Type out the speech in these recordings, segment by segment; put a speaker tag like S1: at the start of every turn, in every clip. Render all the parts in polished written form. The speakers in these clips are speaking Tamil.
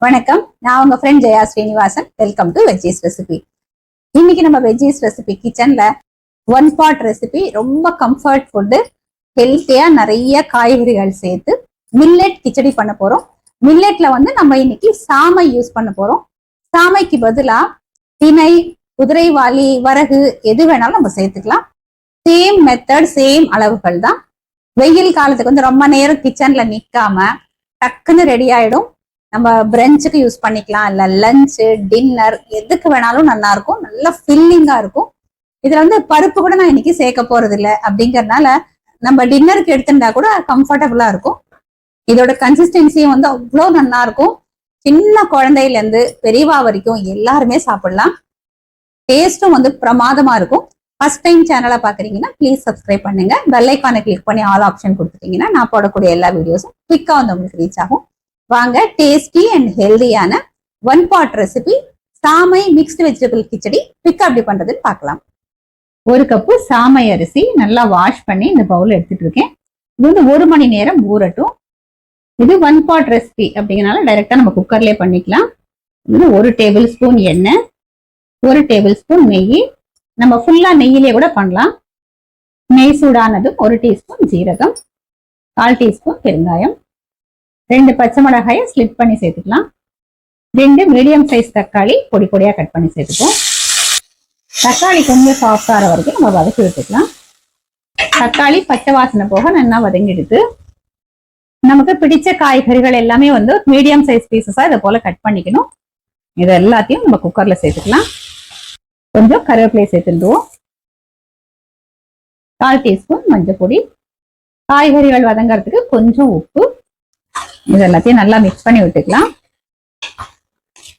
S1: வணக்கம், நான் உங்க friend Jaya Srinivasan. Welcome to veggies recipe. இன்னைக்கு நம்ம வெஜ்ஜீஸ் ரெசிபி கிச்சன்ல ஒன் பாட் ரெசிபி, ரொம்ப கம்ஃபர்ட் ஃபுட்டு, ஹெல்த்தியா நிறைய காய்கறிகள் சேர்த்து மில்லட் கிச்சடி பண்ண போறோம். மில்லட்ல நம்ம இன்னைக்கு சாமை யூஸ் பண்ண போறோம். சாமைக்கு பதிலா திணை, குதிரைவாலி, வரகு எது வேணாலும் நம்ம சேர்த்துக்கலாம். சேம் மெத்தட், சேம் அளவுகள் தான். வெயில் காலத்துக்கு ரொம்ப நேரம் கிச்சன்ல நிக்காம டக்குன்னு ரெடி ஆயிடும். நம்ம பிரஞ்சுக்கு யூஸ் பண்ணிக்கலாம், இல்ல லஞ்சு, டின்னர் எதுக்கு வேணாலும் நல்லா இருக்கும். நல்லா ஃபில்லிங்கா இருக்கும். இதுல பருப்பு கூட நான் இன்னைக்கு சேர்க்க போறது இல்லை அப்படிங்கறதுனால நம்ம டின்னருக்கு எடுத்துட்டா கூட கம்ஃபர்டபுளா இருக்கும். இதோட கன்சிஸ்டன்சியும் அவ்வளோ நல்லா இருக்கும். சின்ன குழந்தையில இருந்து பெரியவா வரைக்கும் எல்லாருமே சாப்பிடலாம். டேஸ்டும் பிரமாதமா இருக்கும். ஃபர்ஸ்ட் டைம் சேனலை பாக்குறீங்கன்னா ப்ளீஸ் சப்ஸ்கிரைப் பண்ணுங்க. பெல் ஐக்கானை கிளிக் பண்ணி ஆல் ஆப்ஷன் கொடுத்துட்டீங்கன்னா நான் போடக்கூடிய எல்லா வீடியோஸும் குவிக்கா உங்களுக்கு ரீச் ஆகும். வாங்க, டேஸ்டி அண்ட் ஹெல்தியான ஒன் பாட் ரெசிபி சாமை மிக்ஸ்டு வெஜிடபிள் கிச்சடி குவிக்கா எப்படி பண்றதுன்னு பார்க்கலாம். ஒரு கப்பு சாமை அரிசி நல்லா வாஷ் பண்ணி இந்த பவுல் எடுத்துட்டு இருக்கேன். இது 1 மணி நேரம் ஊறட்டும். இது ஒன் பாட் ரெசிபி அப்படிங்கறனால டைரக்டா நம்ம குக்கர்லயே பண்ணிக்கலாம். இது 1 டேபிள் ஸ்பூன் எண்ணெய், 1 டேபிள் ஸ்பூன் நெய். நம்ம ஃபுல்லா நெய்யிலே கூட பண்ணலாம். நெய் சூடானது 1 டீஸ்பூன் ஜீரகம், 1/4 டீஸ்பூன் பெருங்காயம், 2 பச்சை மிளகாயை ஸ்லிப் பண்ணி சேர்த்துக்கலாம். 2 மீடியம் சைஸ் தக்காளி பொடி பொடியா கட் பண்ணி சேர்த்துப்போம். தக்காளி கொஞ்சம் சாஃப்ட் ஆகிற வரைக்கும் நம்ம வதக்கி விட்டுக்கலாம். தக்காளி பச்சை வாசனை போக நல்லா வதங்கிடுது. நமக்கு பிடிச்ச காய்கறிகள் எல்லாமே மீடியம் சைஸ் பீசஸா இதை போல கட் பண்ணிக்கணும். இது எல்லாத்தையும் நம்ம குக்கர்ல சேர்த்துக்கலாம். கொஞ்சம் கருவேப்பிலை சேர்த்துடுவோம். 1/4 டீஸ்பூன் மஞ்சள் பொடி, காய்கறிகள் வதங்கறதுக்கு கொஞ்சம் உப்பு. இது எல்லாத்தையும் நல்லா மிக்ஸ் பண்ணி விட்டுக்கலாம்.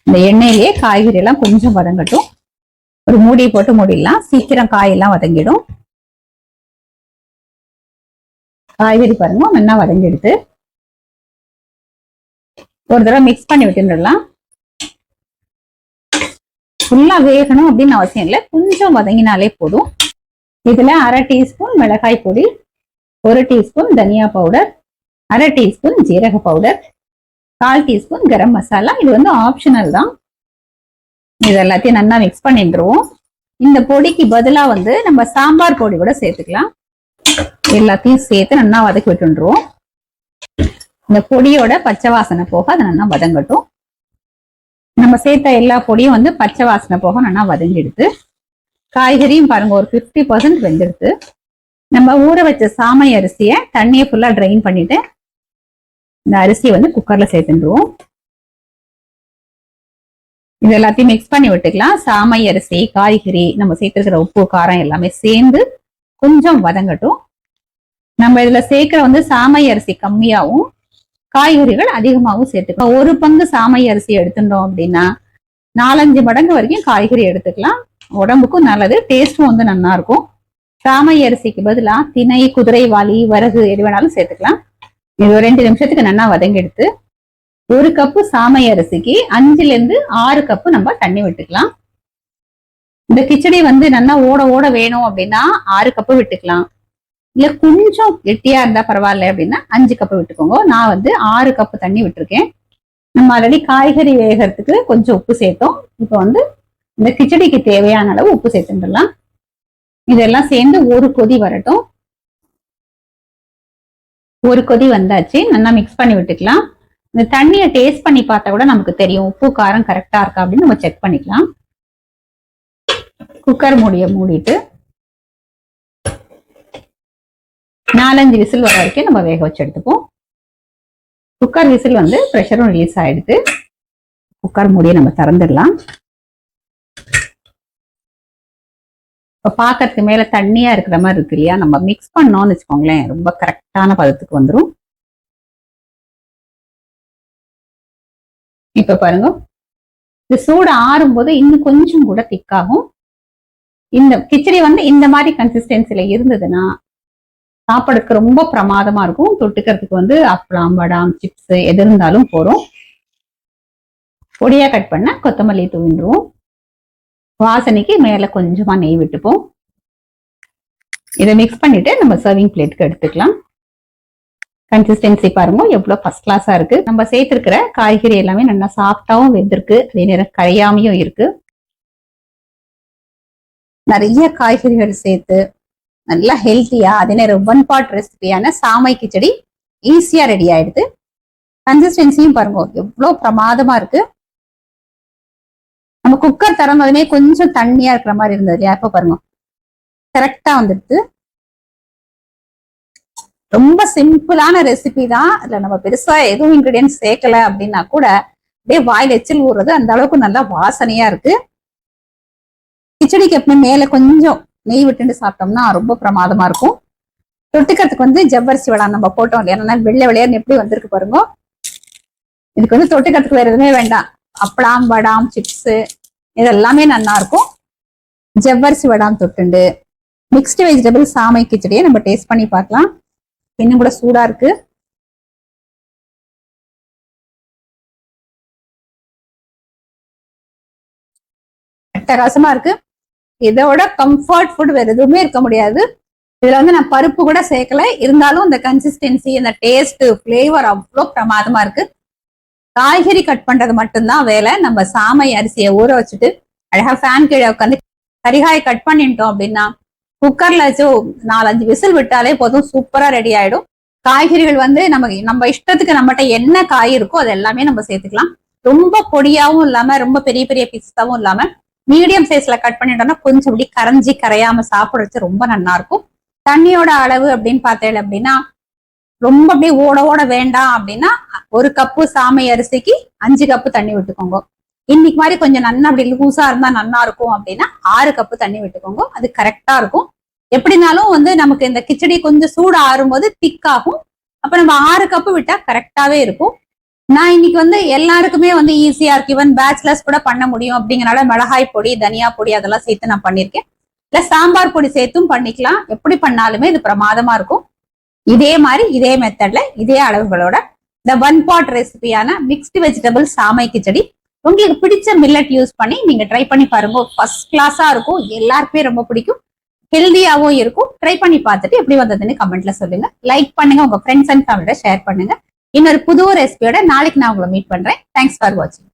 S1: இந்த எண்ணெயிலேயே காய்கறி எல்லாம் கொஞ்சம் வதங்கட்டும். ஒரு மூடி போட்டு மூடிடலாம், சீக்கிரம் காயெல்லாம் வதங்கிடும். காய்கறி பாருங்க நல்லா வதங்கிடுது. ஒரு தடவை மிக்ஸ் பண்ணி விட்டுடலாம். ஃபுல்லா வேகணும் அப்படின்னு அவசியம் இல்லை, கொஞ்சம் வதங்கினாலே போதும். இதுல 1/2 டீஸ்பூன் மிளகாய் பொடி, 1 டீஸ்பூன் தனியா பவுடர், 1/2 டீஸ்பூன் ஜீரக பவுடர், 1/4 டீஸ்பூன் கரம் மசாலா. இது ஆப்ஷனல் தான். இது எல்லாத்தையும் நல்லா மிக்ஸ் பண்ணிடுவோம். இந்த பொடிக்கு பதிலா நம்ம சாம்பார் பொடி கூட சேர்த்துக்கலாம். எல்லாத்தையும் சேர்த்து நல்லா வதக்கி விட்டுருவோம். இந்த பொடியோட பச்சை வாசனை போக அதை நல்லா வதங்கட்டும். நம்ம சேர்த்த எல்லா பொடியும் பச்சை வாசனை போக நல்லா வதங்கிடுது. காய்கறியும் பாருங்க ஒரு 50% வெந்துடுது. நம்ம ஊற வச்ச சாமை அரிசியை தண்ணியை ஃபுல்லா ட்ரைன் பண்ணிட்டு இந்த அரிசியை குக்கர்ல சேர்த்துடுவோம். இது எல்லாத்தையும் மிக்ஸ் பண்ணி விட்டுக்கலாம். சாமை அரிசி, காய்கறி, நம்ம சேர்த்துருக்கிற உப்பு, காரம் எல்லாமே சேர்ந்து கொஞ்சம் வதங்கட்டும். நம்ம இதுல சேர்க்கிற சாமை அரிசி கம்மியாகவும் காய்கறிகள் அதிகமாகவும் சேர்த்துக்கலாம். 1 பங்கு சாமை அரிசி எடுத்துட்டோம் அப்படின்னா 4-5 மடங்கு வரைக்கும் காய்கறி எடுத்துக்கலாம். உடம்புக்கும் நல்லது, டேஸ்டும் நல்லா இருக்கும். சாமை அரிசிக்கு பதிலா திணை, குதிரைவாலி, வரகு எது வேணாலும் சேர்த்துக்கலாம். இது ஒரு 2 நிமிஷத்துக்கு நல்லா வதங்கெடுத்து 1 கப்பு சாமை அரிசிக்கு 5 to 6 கப்பு நம்ம தண்ணி விட்டுக்கலாம். இந்த கிச்சடி நல்லா ஓட ஓட வேணும் அப்படின்னா 6 கப்பு விட்டுக்கலாம். இல்ல கொஞ்சம் கெட்டியா இருந்தா பரவாயில்ல அப்படின்னா 5 கப்பு விட்டுக்கோங்க. நான் 6 கப்பு தண்ணி விட்டுருக்கேன். நம்ம ஆல்ரெடி காய்கறி வேகிறதுக்கு கொஞ்சம் உப்பு சேர்த்தோம். இப்போ இந்த கிச்சடிக்கு தேவையான அளவு உப்பு சேர்த்துடலாம். இதெல்லாம் சேர்ந்து ஒரு கொதி வரட்டும். ஒரு கொதி வந்தாச்சு, நல்லா மிக்ஸ் பண்ணி விட்டுக்கலாம். இந்த தண்ணியை டேஸ்ட் பண்ணி பார்த்தா கூட நமக்கு தெரியும் உப்பு காரம் கரெக்டா இருக்கா அப்படின்னு நம்ம செக் பண்ணிக்கலாம். குக்கர் மூடிட்டு 4-5 விசில் வர வரைக்கும் நம்ம வேக வச்சு எடுத்துப்போம். குக்கர் விசில் ப்ரெஷரும் ரிலீஸ் ஆயிடுது. குக்கர் மூடியை நம்ம திறந்துடலாம். இப்போ பாக்கிறதுக்கு மேல தண்ணியா இருக்கிற மாதிரி இருக்கு இல்லையா, நம்ம மிக்ஸ் பண்ணோம்னு வச்சுக்கோங்களேன், ரொம்ப கரெக்டான பதத்துக்கு வந்துடும். இப்ப பாருங்க, இது சூடு ஆறும்போது இன்னும் கொஞ்சம் கூட திக்காகும். இந்த கிச்சடி இந்த மாதிரி கன்சிஸ்டன்சில இருந்ததுன்னா சாப்பாடுக்கு ரொம்ப பிரமாதமா இருக்கும். தொட்டுக்கிறதுக்கு அப்பளம், வடாம், சிப்ஸ் எது இருந்தாலும் போறோம். பொடியா கட் பண்ண கொத்தமல்லி தூவிடுவோம். வாசனைக்கு மேல கொஞ்சமா நெய் விட்டுப்போம். இதை மிக்ஸ் பண்ணிட்டு நம்ம சர்விங் பிளேட்டுக்கு எடுத்துக்கலாம். கன்சிஸ்டன்சி பாருங்க எவ்வளவு ஃபர்ஸ்ட் கிளாஸா இருக்கு. நம்ம சேர்த்திருக்கிற காய்கறி எல்லாமே நல்லா சாஃப்டாவும் வெந்திருக்கு, அதே நேரம் கரையாமையும் இருக்கு. நிறைய காய்கறிகள் சேர்த்து நல்லா ஹெல்த்தியா அதே நேரம் 1 பாட் ரெசிபியான சாமை கிச்சடி ஈஸியா ரெடி ஆயிடுது. கன்சிஸ்டன்சியும் பாருங்க எவ்வளவு பிரமாதமா இருக்கு. நம்ம குக்கர் திறந்ததுமே கொஞ்சம் தண்ணியா இருக்கிற மாதிரி இருந்தது இல்லையா, இப்ப பாருங்க கரெக்டா வந்துடுது. ரொம்ப சிம்பிளான ரெசிபி தான். அதுல நம்ம பெருசா எதுவும் இன்கிரீடியன்ஸ் சேர்க்கல அப்படின்னா கூட அப்படியே வாயில் எச்சில் ஊறுறது, அந்த அளவுக்கு நல்லா வாசனையா இருக்கு. கிச்சடிக்கு எப்பவுமே மேல கொஞ்சம் நெய் விட்டுட்டு சாப்பிட்டோம்னா ரொம்ப பிரமாதமா இருக்கும். தொட்டுக்கிறதுக்கு வந்து ஜவ்வரிசி வடை நம்ம போட்டோம் இல்லையா, வெள்ளை வெள்ளையான்னு எப்படி வந்திருக்கு பாருங்க. இதுக்கு வந்து தொட்டுக்கிறதுக்கு வேற எதுவுமே வேண்டாம். அப்பளம், வடாம், சிப்ஸ் இதெல்லாமே நல்லா இருக்கும். ஜவ்வரிசி வடாம் தொட்டுண்டு மிக்ஸ்டு வெஜிடபிள் சாமை கிச்சடியை நம்ம டேஸ்ட் பண்ணி பார்க்கலாம். இன்னும் கூட சூடா இருக்கு. அட்டகாசமா இருக்கு. இதோட கம்ஃபர்ட் ஃபுட் வேற எதுவுமே இருக்க முடியாது. இதுல வந்து நான் பருப்பு கூட சேர்க்கல, இருந்தாலும் இந்த கன்சிஸ்டன்சி, அந்த டேஸ்ட், பிளேவர் அவ்வளோ பிரமாதமா இருக்கு. காய்கறி கட் பண்றது மட்டும்தான் வேலை. நம்ம சாமை அரிசியை ஊற வச்சுட்டு அழகா ஃபேன் கீழே உட்காந்து கரிகாயை கட் பண்ணிட்டோம் அப்படின்னா குக்கர்ல வச்சு 4-5 விசில் விட்டாலே போதும், சூப்பரா ரெடி ஆயிடும். காய்கறிகள் வந்து நம்ம இஷ்டத்துக்கு நம்மகிட்ட என்ன காய் இருக்கோ அது எல்லாமே நம்ம சேர்த்துக்கலாம். ரொம்ப பொடியாவும் இல்லாம ரொம்ப பெரிய பெரிய பீஸாவும் இல்லாம மீடியம் சைஸ்ல கட் பண்ணிட்டோம்னா கொஞ்சம் அப்படி கரைஞ்சி கரையாம சாப்பிடுறது ரொம்ப நல்லா இருக்கும். தண்ணியோட அளவு அப்படின்னு பார்த்தேன் அப்படின்னா ரொம்ப அப்படியே ஓட ஓட வேண்டாம் அப்படின்னா 1 கப்பு சாமை அரிசிக்கு 5 கப்பு தண்ணி விட்டுக்கோங்க. இன்னைக்கு மாதிரி கொஞ்சம் நல்லா அப்படி லூசா இருந்தா நல்லா இருக்கும் அப்படின்னா 6 கப்பு தண்ணி விட்டுக்கோங்க. அது கரெக்டா இருக்கும். எப்படினாலும் வந்து நமக்கு இந்த கிச்சடி கொஞ்சம் சூடு ஆறும்போது திக்காகும். அப்ப நம்ம 6 கப்பு விட்டா கரெக்டாவே இருக்கும். நான் இன்னைக்கு வந்து எல்லாருக்குமே வந்து ஈஸியா இருக்கு, ஈவன் பேச்சுலர்ஸ் கூட பண்ண முடியும் அப்படிங்கறனால மிளகாய் பொடி, தனியா பொடி அதெல்லாம் சேர்த்து நான் பண்ணிருக்கேன். இல்ல சாம்பார் பொடி சேர்த்தும் பண்ணிக்கலாம். எப்படி பண்ணாலுமே இது பிரமாதமா இருக்கும். இதே மாதிரி இதே மெத்தட்ல இதே அளவுகளோட இந்த 1 பாட் ரெசிபியான மிக்ஸ்டு வெஜிடபிள் சாமை கிச்சடி உங்களுக்கு பிடிச்ச மில்லட் யூஸ் பண்ணி நீங்க ட்ரை பண்ணி பாருங்க. ஃபர்ஸ்ட் கிளாஸா இருக்கும், எல்லாருக்குமே ரொம்ப பிடிக்கும், ஹெல்தியாவும் இருக்கும். ட்ரை பண்ணி பார்த்துட்டு எப்படி வந்ததுன்னு கமெண்ட்ல சொல்லுங்க. லைக் பண்ணுங்க, உங்க ஃப்ரெண்ட்ஸ் அண்ட் ஃபேமிலியோட ஷேர் பண்ணுங்க. இன்னொரு புது ரெசிபியோட நாளைக்கு நான் உங்களை மீட் பண்றேன். தேங்க்ஸ் ஃபார் வாட்சிங்.